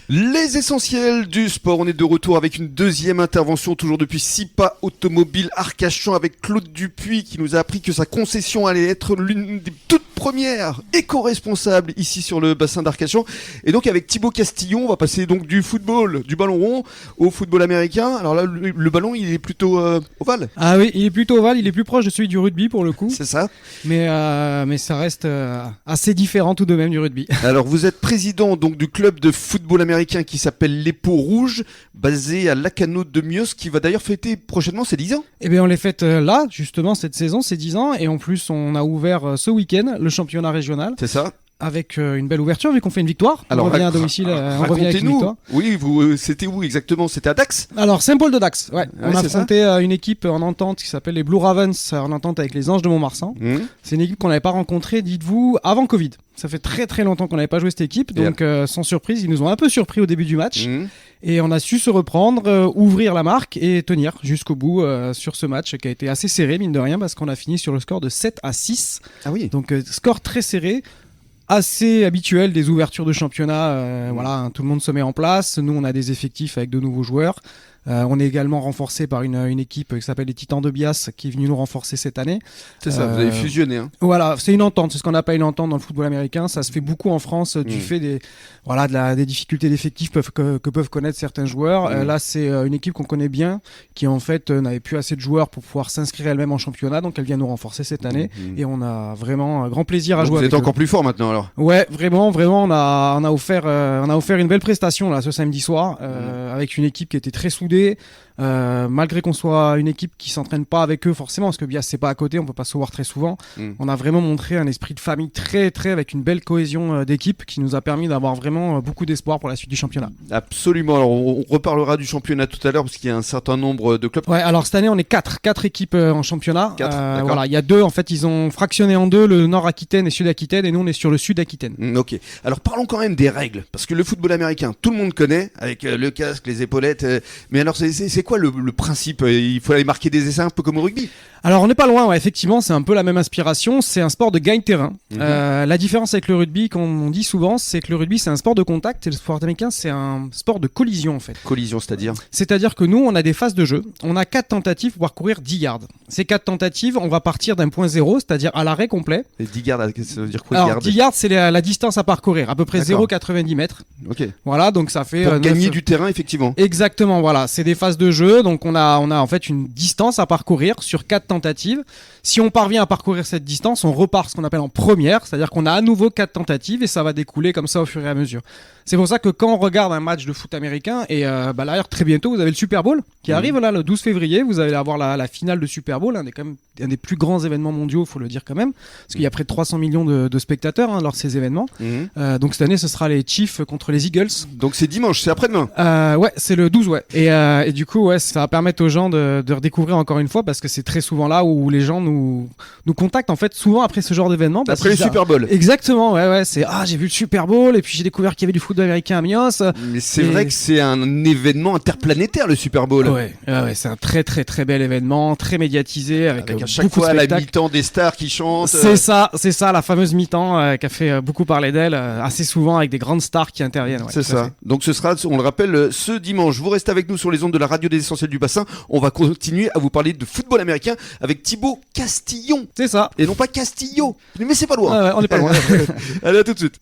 Les essentiels du sport, on est de retour avec une deuxième intervention, toujours depuis SIPA Automobile Arcachon, avec Claude Dupuis qui nous a appris que sa concession allait être l'une des toutes premières éco-responsables ici sur le bassin d'Arcachon. Et donc avec Thibaut Castillon, on va passer donc du football, du ballon rond au football américain. Alors là, le ballon, il est plutôt ovale. Ah oui, il est plutôt ovale, il est plus proche de celui du rugby pour le coup. C'est ça. Mais ça reste assez différent tout de même du rugby. Alors vous êtes président donc du club de football américain qui s'appelle les Peaux Rouges, basé à Lacanau de Mios, qui va d'ailleurs fêter prochainement ses 10 ans. Eh bien on les fête là, justement, cette saison, c'est 10 ans. Et en plus, on a ouvert ce week-end le championnat régional. C'est ça. Avec une belle ouverture, vu qu'on fait une victoire. Alors, on revient à domicile, on revient avec une victoire. Oui, c'était où exactement? C'était à Dax? Alors, Saint-Paul de Dax, ouais. Ah, on a affronté une équipe en entente qui s'appelle les Blue Ravens, en entente avec les Anges de Montmarsan. C'est une équipe qu'on n'avait pas rencontrée, dites-vous, avant Covid. Ça fait très très longtemps qu'on n'avait pas joué cette équipe, donc sans surprise, ils nous ont un peu surpris au début du match. Et on a su se reprendre, ouvrir la marque et tenir jusqu'au bout sur ce match qui a été assez serré, mine de rien, parce qu'on a fini sur le score de 7-6. Ah oui. Donc score très serré. Assez habituel des ouvertures de championnat, voilà, tout le monde se met en place. Nous, on a des effectifs avec de nouveaux joueurs. On est également renforcé par une équipe qui s'appelle les Titans de Bias, qui est venue nous renforcer cette année. C'est ça, vous avez fusionné. Hein. Voilà, c'est une entente, c'est ce qu'on appelle une entente dans le football américain. Ça se fait beaucoup en France du fait des difficultés d'effectifs que peuvent connaître certains joueurs. Là, c'est une équipe qu'on connaît bien, qui en fait n'avait plus assez de joueurs pour pouvoir s'inscrire elle-même en championnat, donc elle vient nous renforcer cette année. Et on a vraiment un grand plaisir à jouer avec eux. Vous êtes encore plus fort maintenant alors? Ouais, vraiment, on a offert une belle prestation là ce samedi soir avec une équipe qui était très soudée. Malgré qu'on soit une équipe qui s'entraîne pas avec eux forcément, parce que Bias c'est pas à côté, on peut pas se voir très souvent. On a vraiment montré un esprit de famille très très avec une belle cohésion d'équipe qui nous a permis d'avoir vraiment beaucoup d'espoir pour la suite du championnat. Absolument. Alors on reparlera du championnat tout à l'heure parce qu'il y a un certain nombre de clubs. Ouais, alors cette année on est 4 équipes en championnat. 4, voilà, il y a 2 en fait, ils ont fractionné en 2 le Nord-Aquitaine et Sud-Aquitaine, et nous on est sur le Sud-Aquitaine. Ok. Alors parlons quand même des règles, parce que le football américain, tout le monde connaît avec le casque, les épaulettes. Mais alors c'est quoi le principe? Il faut aller marquer des essais un peu comme au rugby? Alors on n'est pas loin, ouais, effectivement, c'est un peu la même inspiration. C'est un sport de gagne-terrain. La différence avec le rugby, comme on dit souvent, c'est que le rugby c'est un sport de contact et le sport américain c'est un sport de collision en fait. Collision, c'est-à-dire? C'est-à-dire que nous on a des phases de jeu. On a 4 tentatives pour parcourir 10 yards. Ces 4 tentatives, on va partir d'un point 0, c'est-à-dire à l'arrêt complet. Et 10 yards, ça veut dire quoi? Alors 10 yards c'est la distance à parcourir, à peu près 0,90 mètres. Ok. Voilà, donc ça fait pour gagner du terrain effectivement. Exactement, voilà, c'est des phases de jeu, donc on a en fait une distance à parcourir sur 4 tentatives. Si on parvient à parcourir cette distance, on repart ce qu'on appelle en première, c'est-à-dire qu'on a à nouveau 4 tentatives et ça va découler comme ça au fur et à mesure. C'est pour ça que quand on regarde un match de foot américain, et d'ailleurs très bientôt vous avez le Super Bowl qui arrive là le 12 février, vous allez avoir la finale de Super Bowl, un des plus grands événements mondiaux, faut le dire quand même, parce qu'il y a près de 300 millions de spectateurs lors de ces événements. Donc cette année ce sera les Chiefs contre les Eagles. Donc c'est dimanche, c'est après-demain. Ouais, c'est le 12, ouais. Et du coup, ouais, ça va permettre aux gens de redécouvrir encore une fois, parce que c'est très souvent là où les gens nous contactent en fait souvent après ce genre d'événement. Après le Super Bowl. Exactement, ouais, c'est j'ai vu le Super Bowl et puis j'ai découvert qu'il y avait du football américain à Mios. Mais c'est vrai que c'est un événement interplanétaire le Super Bowl. Ouais, c'est un très très très bel événement, très médiatisé avec à chaque fois à la mi-temps des stars qui chantent. C'est ça, la fameuse mi-temps qui a fait beaucoup parler d'elle assez souvent avec des grandes stars qui interviennent. Ouais, c'est ça. Donc ce sera, on le rappelle, ce dimanche. Vous restez avec nous sur les ondes de la radio des Essentiels du Bassin. On va continuer à vous parler de football américain avec Thibaut Castillon. C'est ça. Et non pas Castillo. Mais c'est pas loin. On n'est pas loin. Allez, à tout de suite.